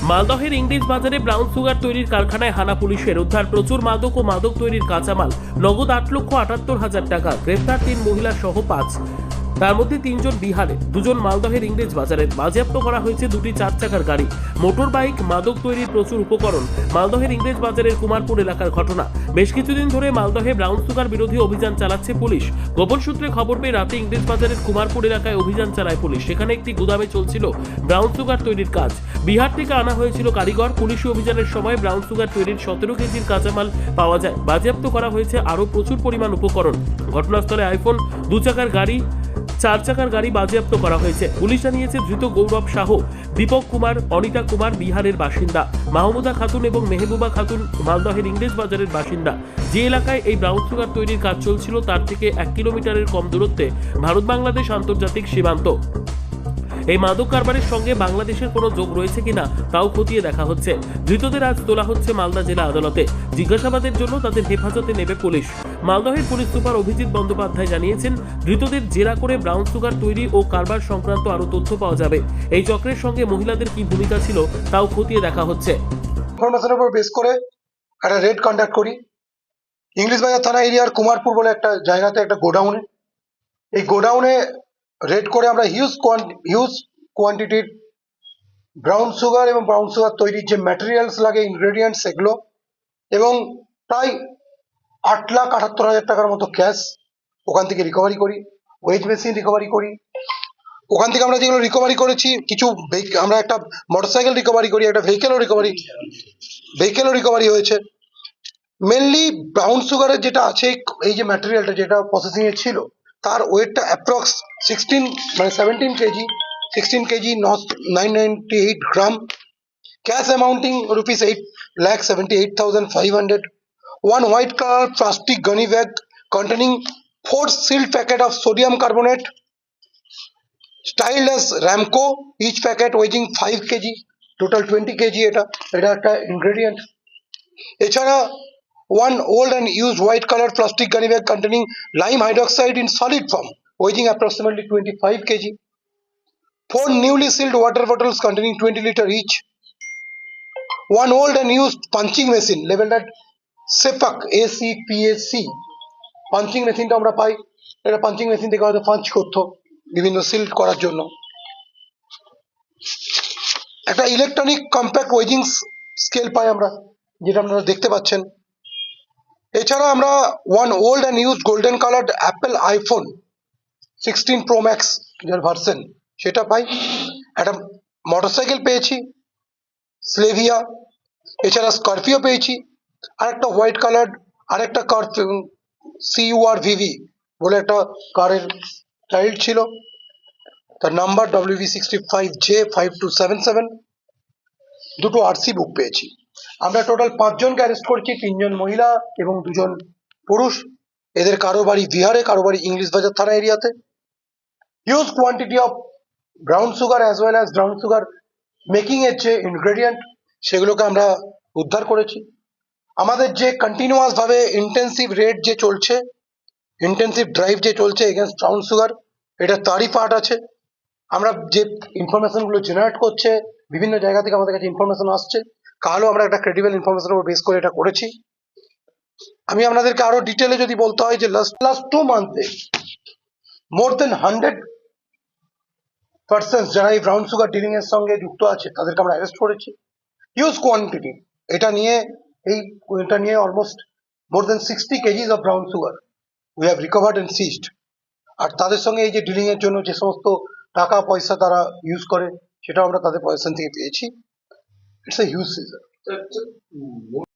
মালদহের ইংরেজ বাজারে ব্রাউন সুগার তৈরির কারখানায় হানা পুলিশের। উদ্ধার প্রচুর মাদক ও মাদক তৈরির কাঁচামাল, নগদ 8,78,000 টাকা। গ্রেফতার 3 মহিলা সহ 5, তার মধ্যে 3 জন বিহারে, 2 জন মালদহের ইংরেজ বাজারে। বাজেয়াপ্ত করা হয়েছে 2টি 4 চাকার গাড়ি, মোটর বাইক, মাদক তৈরির প্রচুর উপকরণ। মালদহের ইংরেজ বাজারের কুমারপুর এলাকার ঘটনা। বেশ কিছুদিন ধরে মালদহে ব্রাউন সুগার বিরোধী অভিযান চালাচ্ছে পুলিশ। গোপন সূত্রে খবর পেয়ে রাতে ইংরেজ বাজারের কুমারপুর এলাকায় অভিযান চালায় পুলিশ। সেখানে একটি গুদামে চলছিল ব্রাউন সুগার তৈরির কাজ। বিহার থেকে আনা হয়েছিল কারিগর। পুলিশি অভিযানের সময় ব্রাউন সুগার তৈরির 17 কেজির কাঁচামাল পাওয়া যায়। বাজেয়াপ্ত করা হয়েছে আরও প্রচুর পরিমাণ উপকরণ। ঘটনাস্থলে আইফোন, 2 চাকার গাড়ি, 4 চাকার গাড়ি বাজেয়াপ্ত করা হয়েছে। পুলিশ জানিয়েছে ধৃত গৌরব শাহ, দীপক কুমার, অনিতা কুমার বিহারের বাসিন্দা, মাহমুদা খাতুন এবং মেহবুবা খাতুন মালদহের ইংরেজ বাজারের বাসিন্দা। যে এলাকায় এই ব্রাউন সুগার তৈরির কাজ চলছিল তার থেকে 1 কিলোমিটারের কম দূরত্বে ভারত বাংলাদেশ আন্তর্জাতিক সীমান্ত। এই মাদক কারবারের সঙ্গে বাংলাদেশের কোনো যোগ রয়েছে কিনা তাও খতিয়ে দেখা হচ্ছে। ধৃতদের আজ তোলা হচ্ছে মালদা জেলা আদালতে। জিজ্ঞাসাবাদের জন্য তাদের হেফাজতে নেবে পুলিশ। মালদহের পুলিশ সুপার অভিজিৎ বন্দ্যোপাধ্যায় জানিয়েছেন, ধৃতদের জেরা করে ব্রাউন সুগার তৈরি ও কারবার সংক্রান্ত আরও তথ্য পাওয়া যাবে। এই চক্রের সঙ্গে মহিলাদের কি ভূমিকা ছিল তাও খতিয়ে দেখা হচ্ছে। ইনফরমেশনের উপর বেস করে একটা রেড কন্ডাক্ট করি ইংলিশ বাজার থানা এরিয়ার কুমারপুর বলে একটা জায়গাতে, একটা গোডাউনে। এই গোডাউনে রেড করে আমরা হিউজ কোয়ান্টিটির ব্রাউন সুগার এবং ব্রাউন সুগার তৈরির যে ম্যাটেরিয়ালস লাগে, ইনগ্রেডিয়েন্টস, এগুলো, এবং প্রায় 8,78,000 টাকার মতো ক্যাশ ওখান থেকে রিকভারি করি। ওয়েজ মেশিন রিকভারি করি। ওখান থেকে আমরা যেগুলো রিকভারি করেছি, কিছু আমরা একটা মোটরসাইকেল রিকভারি করি, একটা ভেহিকেলও রিকভারি হয়েছে। মেনলি ব্রাউন সুগারের যেটা আছে, এই যে ম্যাটেরিয়ালটা যেটা প্রসেসিং এ ছিল, তার ওয়েটটা approx 17 KG, 998 gram. Cash amounting rupees 8,78,500. One white color plastic gunny bag containing 4 sealed packet of sodium carbonate styled as Ramco, each packet weighing 5 kg, total 20 kg। এটা একটা ইনগ্রেডিয়েন্ট। এছাড়া one old and used white color plastic gunny bag containing lime hydroxide in solid form, weighing approximately 25 kg. 4 newly sealed water bottles containing 20 liter each. One old and used punching machine labeled at sepak, ACPAC। Punching মেশিনটা আমরা পাই, এটা punching machine থেকে হয়তো punch করতো বিভিন্ন seal করার জন্য। একটা ইলেকট্রনিক কম্প্যাক্ট ওয়েজিং স্কেল পাই আমরা, যেটা আপনারা দেখতে পাচ্ছেন। এছাড়া আমরা one old and used golden coloured Apple iPhone 16 Pro Max যার ভার্সন, সেটা পাই। একটা মোটরসাইকেল পেয়েছি স্লেভিয়া, এছাড়া স্করপিও পেয়েছি, আর একটা হোয়াইট কালার্ড আরেকটা কার CURVV বলে একটা কারের চাইল্ড ছিল, তার নাম্বার WV65J5277। দুটো RC বুক পেয়েছি। আমরা টোটাল 5 জনকে অ্যারেস্ট করেছি, 3 জন মহিলা এবং 2 জন পুরুষ। এদের কারো বাড়ি বিহারে, কারো বাড়ি ইংলিশ বাজার থানা এরিয়াতে। Huge quantity of brown sugar as well as brown sugar making এর যে ইনগ্রেডিয়েন্ট, সেগুলোকে আমরা উদ্ধার করেছি। আমাদের যে কন্টিনিউয়াস ভাবে ইন্টেন্সিভ রেড যে চলছে, ইন্টেন্সিভ ড্রাইভ যে চলছে এগেনস্ট ব্রাউন সুগার, এটা তারই পার্ট আছে। আমরা যে ইনফরমেশনগুলো জেনারেট করছে, বিভিন্ন জায়গা থেকে আমাদের কাছে ইনফরমেশন আসছে, কালও আমরা একটা ক্রেডিবল ইনফরমেশনের উপর বেস করে এটা করেছি। আমি আপনাদেরকে আরো ডিটেলে যদি বলতে হয়, যে লাস্ট 2 মান্থে মোর দেন 100 পার্সন যারা এই ব্রাউন সুগার ডিলিং এর সঙ্গে যুক্ত আছে, তাদেরকে আমরা অ্যারেস্ট করেছি হিউজ কোয়ান্টিটি। এটা নিয়ে almost more than 60 KGs of brown sugar we have recovered and seized. আর তাদের সঙ্গে এই যে ডিলিং এর জন্য যে সমস্ত টাকা পয়সা তারা ইউজ করে, সেটাও আমরা তাদের পয়সা থেকে পেয়েছি। It's a huge season.